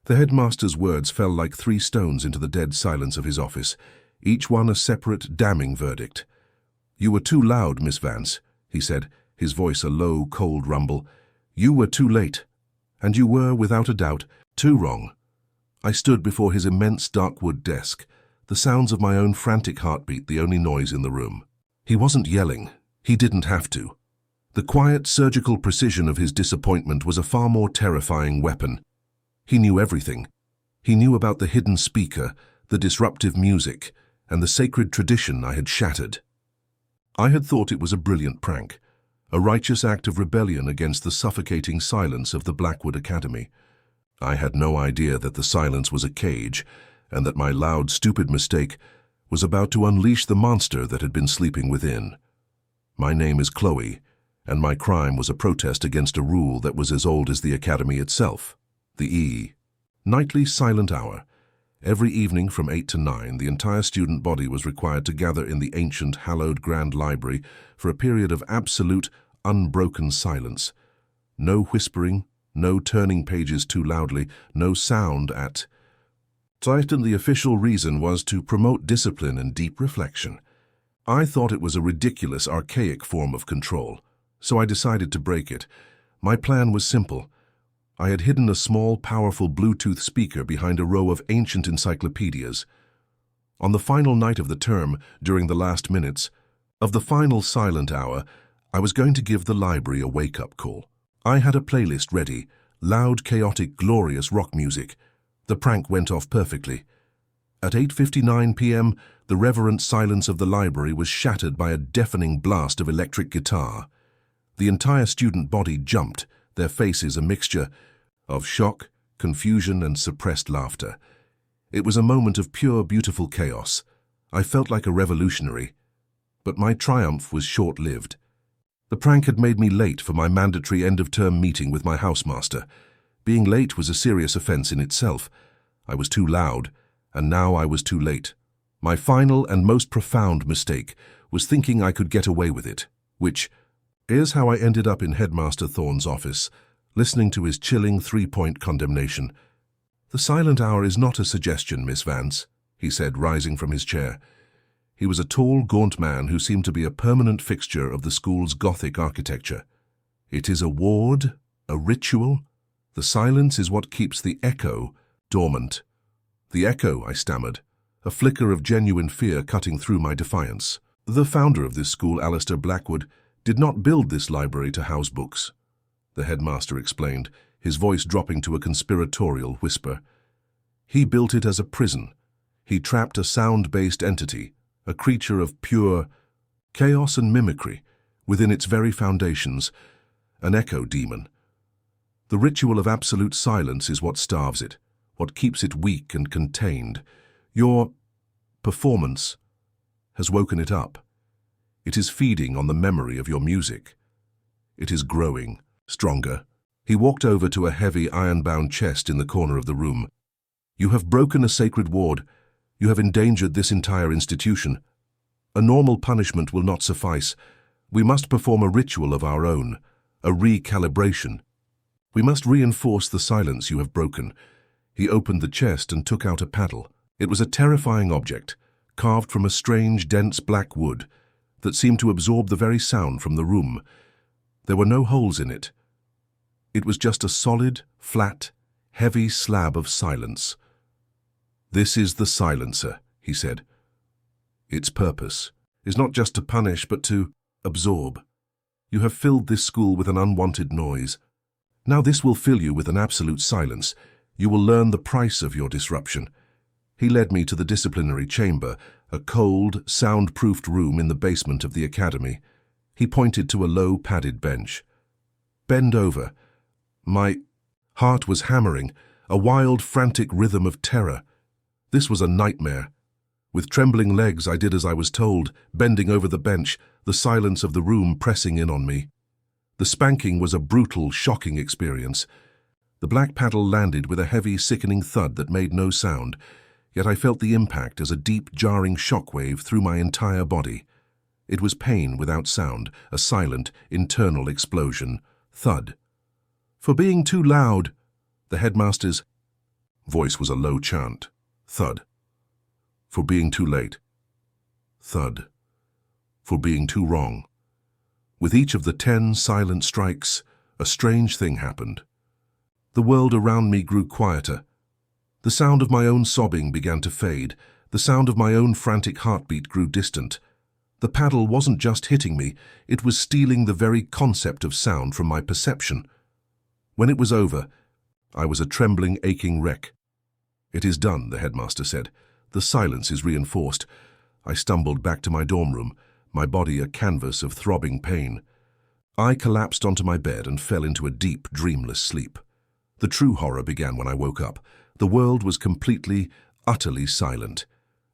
The headmaster's words fell like 3 stones into the dead silence of his office, each one a separate, damning verdict. "You were too loud, Miss Vance," he said, his voice a low, cold rumble. "You were too late. And you were, without a doubt, too wrong." I stood before his immense dark wood desk, the sounds of my own frantic heartbeat the only noise in the room. He wasn't yelling. He didn't have to. The quiet, surgical precision of his disappointment was a far more terrifying weapon. He knew everything. He knew about the hidden speaker, the disruptive music, and the sacred tradition I had shattered. I had thought it was a brilliant prank, a righteous act of rebellion against the suffocating silence of the Blackwood Academy. I had no idea that the silence was a cage, and that my loud, stupid mistake was about to unleash the monster that had been sleeping within. My name is Chloe, and my crime was a protest against a rule that was as old as the Academy itself. The nightly silent hour. Every evening from 8 to 9, the entire student body was required to gather in the ancient, hallowed Grand Library for a period of absolute, unbroken silence. No whispering, no turning pages too loudly, no sound at sight, and the official reason was to promote discipline and deep reflection. I thought it was a ridiculous, archaic form of control, so I decided to break it. My plan was simple. I had hidden a small, powerful Bluetooth speaker behind a row of ancient encyclopedias. On the final night of the term, during the last minutes of the final silent hour, I was going to give the library a wake-up call. I had a playlist ready, loud, chaotic, glorious rock music. The prank went off perfectly. At 8:59 p.m., the reverent silence of the library was shattered by a deafening blast of electric guitar. The entire student body jumped, their faces a mixture of shock, confusion, and suppressed laughter. It was a moment of pure, beautiful chaos. I felt like a revolutionary. But my triumph was short-lived. The prank had made me late for my mandatory end-of-term meeting with my housemaster. Being late was a serious offense in itself. I was too loud, and now I was too late. My final and most profound mistake was thinking I could get away with it, which is how I ended up in Headmaster Thorne's office, listening to his chilling 3-point condemnation. "The silent hour is not a suggestion, Miss Vance," he said, rising from his chair. He was a tall, gaunt man who seemed to be a permanent fixture of the school's Gothic architecture. "It is a ward, a ritual. The silence is what keeps the echo dormant." "The echo," I stammered, a flicker of genuine fear cutting through my defiance. "The founder of this school, Alistair Blackwood, did not build this library to house books," the headmaster explained, his voice dropping to a conspiratorial whisper. "He built it as a prison. He trapped a sound-based entity, a creature of pure chaos and mimicry, within its very foundations, an echo demon. The ritual of absolute silence is what starves it, what keeps it weak and contained. Your performance has woken it up. It is feeding on the memory of your music. It is growing, stronger." He walked over to a heavy, iron-bound chest in the corner of the room. "You have broken a sacred ward. You have endangered this entire institution. A normal punishment will not suffice. We must perform a ritual of our own, a recalibration. We must reinforce the silence you have broken." He opened the chest and took out a paddle. It was a terrifying object, carved from a strange, dense black wood that seemed to absorb the very sound from the room. There were no holes in it. It was just a solid, flat, heavy slab of silence. "This is the silencer," he said. "Its purpose is not just to punish, but to absorb. You have filled this school with an unwanted noise. Now this will fill you with an absolute silence. You will learn the price of your disruption." He led me to the disciplinary chamber, a cold, soundproofed room in the basement of the academy. He pointed to a low, padded bench. "Bend over." My heart was hammering, a wild, frantic rhythm of terror. This was a nightmare. With trembling legs, I did as I was told, bending over the bench, the silence of the room pressing in on me. The spanking was a brutal, shocking experience. The black paddle landed with a heavy, sickening thud that made no sound, yet I felt the impact as a deep, jarring shockwave through my entire body. It was pain without sound, a silent, internal explosion. Thud. "For being too loud," the headmaster's Voice was a low chant. Thud. For being too late. Thud. For being too wrong. With each of the 10 silent strikes, a strange thing happened. The world around me grew quieter. The sound of my own sobbing began to fade. The sound of my own frantic heartbeat grew distant. The paddle wasn't just hitting me, it was stealing the very concept of sound from my perception. When it was over, I was a trembling, aching wreck. "It is done," the headmaster said. "The silence is reinforced." I stumbled back to my dorm room, my body a canvas of throbbing pain. I collapsed onto my bed and fell into a deep, dreamless sleep. The true horror began when I woke up. The world was completely, utterly silent.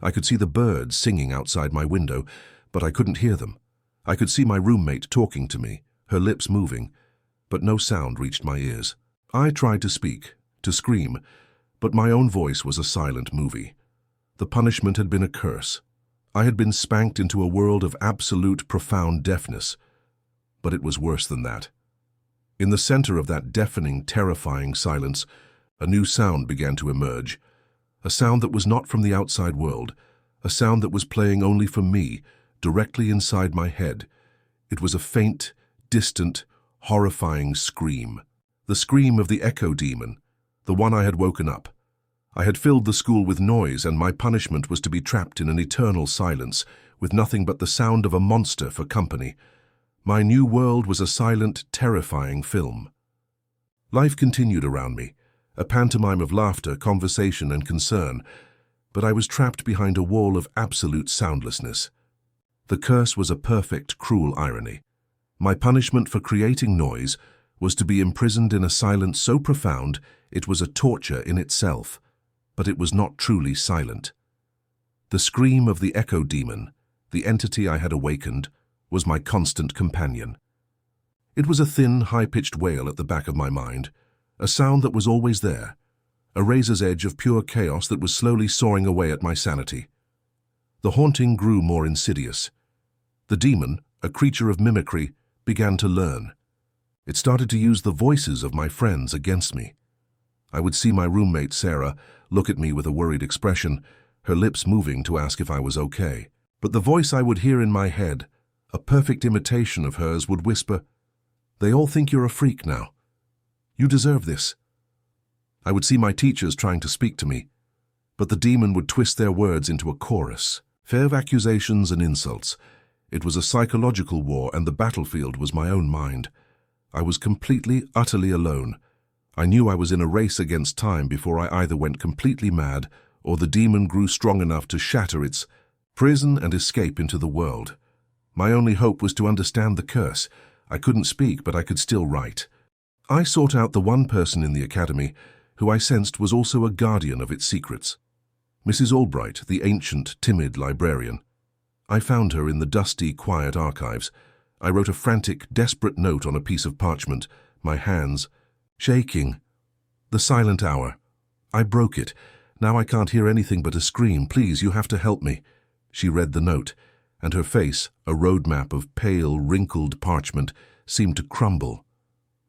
I could see the birds singing outside my window, but I couldn't hear them. I could see my roommate talking to me, her lips moving, but no sound reached my ears. I tried to speak, to scream, but my own voice was a silent movie. The punishment had been a curse. I had been spanked into a world of absolute, profound deafness. But it was worse than that. In the center of that deafening, terrifying silence, a new sound began to emerge. A sound that was not from the outside world, a sound that was playing only for me, directly inside my head. It was a faint, distant, horrifying scream. The scream of the echo demon, the one I had woken up. I had filled the school with noise, and my punishment was to be trapped in an eternal silence, with nothing but the sound of a monster for company. My new world was a silent, terrifying film. Life continued around me, a pantomime of laughter, conversation, and concern, but I was trapped behind a wall of absolute soundlessness. The curse was a perfect, cruel irony. My punishment for creating noise was to be imprisoned in a silence so profound it was a torture in itself, but it was not truly silent. The scream of the echo demon, the entity I had awakened, was my constant companion. It was a thin, high-pitched wail at the back of my mind, a sound that was always there, a razor's edge of pure chaos that was slowly sawing away at my sanity. The haunting grew more insidious. The demon, a creature of mimicry, began to learn. It started to use the voices of my friends against me. I would see my roommate, Sarah, look at me with a worried expression, her lips moving to ask if I was okay. But the voice I would hear in my head, a perfect imitation of hers, would whisper, "They all think you're a freak now. You deserve this." I would see my teachers trying to speak to me, but the demon would twist their words into a chorus, full of accusations and insults. It was a psychological war, and the battlefield was my own mind. I was completely, utterly alone. I knew I was in a race against time before I either went completely mad or the demon grew strong enough to shatter its prison and escape into the world. My only hope was to understand the curse. I couldn't speak, but I could still write. I sought out the one person in the academy who I sensed was also a guardian of its secrets. Mrs. Albright, the ancient, timid librarian. I found her in the dusty, quiet archives. I wrote a frantic, desperate note on a piece of parchment, my hands shaking. The silent hour. I broke it. Now I can't hear anything but a scream. "Please, you have to help me." She read the note, and her face, a roadmap of pale, wrinkled parchment, seemed to crumble.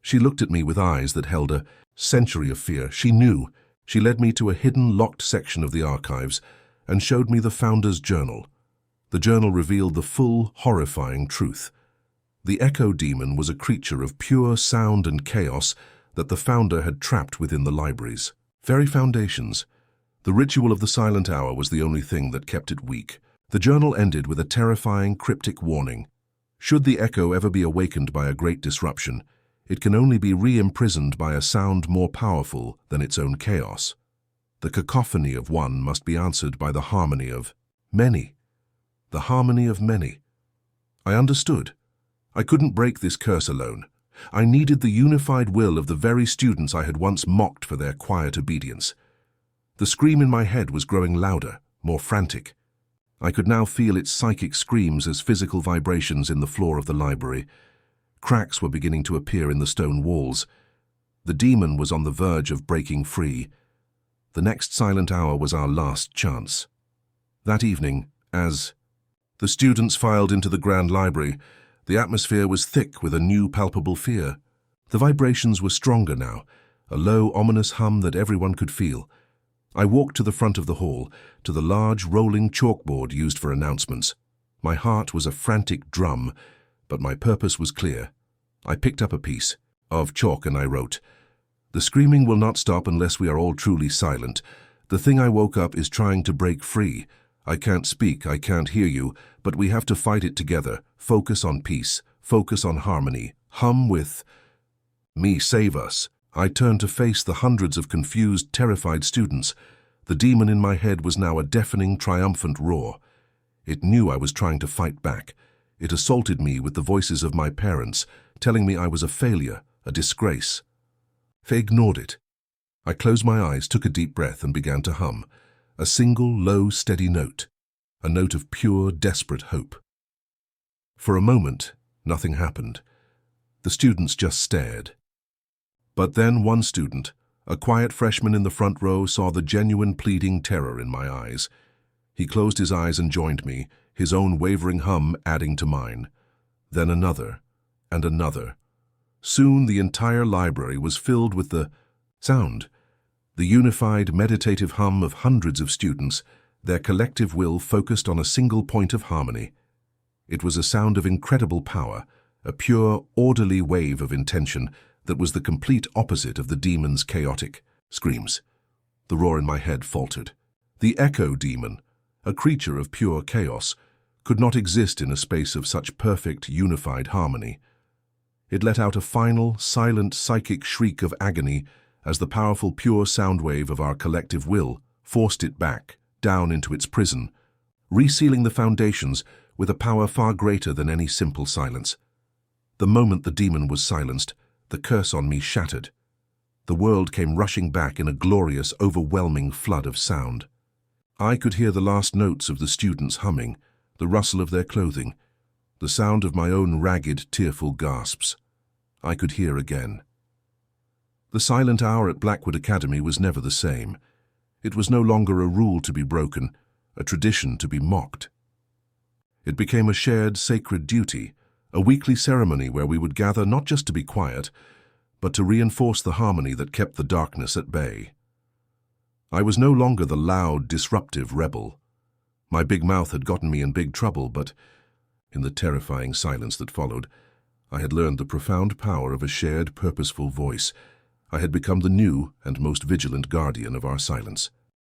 She looked at me with eyes that held a century of fear. She knew. She led me to a hidden, locked section of the archives and showed me the founder's journal. The journal revealed the full, horrifying truth. The echo demon was a creature of pure sound and chaos that the founder had trapped within the library's very foundations. The ritual of the silent hour was the only thing that kept it weak. The journal ended with a terrifying, cryptic warning. Should the echo ever be awakened by a great disruption, it can only be re-imprisoned by a sound more powerful than its own chaos. The cacophony of one must be answered by the harmony of many. The harmony of many. I understood. I couldn't break this curse alone. I needed the unified will of the very students I had once mocked for their quiet obedience. The scream in my head was growing louder, more frantic. I could now feel its psychic screams as physical vibrations in the floor of the library. Cracks were beginning to appear in the stone walls. The demon was on the verge of breaking free. The next silent hour was our last chance. That evening, as the students filed into the grand library, the atmosphere was thick with a new palpable fear. The vibrations were stronger now, a low, ominous hum that everyone could feel. I walked to the front of the hall, to the large rolling chalkboard used for announcements. My heart was a frantic drum, but my purpose was clear. I picked up a piece of chalk and I wrote, "The screaming will not stop unless we are all truly silent. The thing I woke up is trying to break free. I can't speak, I can't hear you, but we have to fight it together. Focus on peace, focus on harmony. Hum with me, save us." I turned to face the hundreds of confused, terrified students. The demon in my head was now a deafening, triumphant roar. It knew I was trying to fight back. It assaulted me with the voices of my parents, telling me I was a failure, a disgrace. They ignored it. I closed my eyes, took a deep breath, and began to hum. A single, low, steady note. A note of pure, desperate hope. For a moment, nothing happened. The students just stared. But then one student, a quiet freshman in the front row, saw the genuine pleading terror in my eyes. He closed his eyes and joined me, his own wavering hum adding to mine. Then another, and another. Soon the entire library was filled with the sound, the unified, meditative hum of hundreds of students, their collective will focused on a single point of harmony. It was a sound of incredible power, a pure, orderly wave of intention that was the complete opposite of the demon's chaotic screams. The roar in my head faltered. The echo demon, a creature of pure chaos, could not exist in a space of such perfect, unified harmony. It let out a final, silent, psychic shriek of agony as the powerful, pure sound wave of our collective will forced it back, down into its prison, resealing the foundations with a power far greater than any simple silence. The moment the demon was silenced, the curse on me shattered. The world came rushing back in a glorious, overwhelming flood of sound. I could hear the last notes of the students humming, the rustle of their clothing, the sound of my own ragged, tearful gasps. I could hear again. The silent hour at Blackwood Academy was never the same. It was no longer a rule to be broken, a tradition to be mocked. It became a shared, sacred duty, a weekly ceremony where we would gather not just to be quiet, but to reinforce the harmony that kept the darkness at bay. I was no longer the loud, disruptive rebel. My big mouth had gotten me in big trouble, but in the terrifying silence that followed, I had learned the profound power of a shared, purposeful voice. I had become the new and most vigilant guardian of our silence.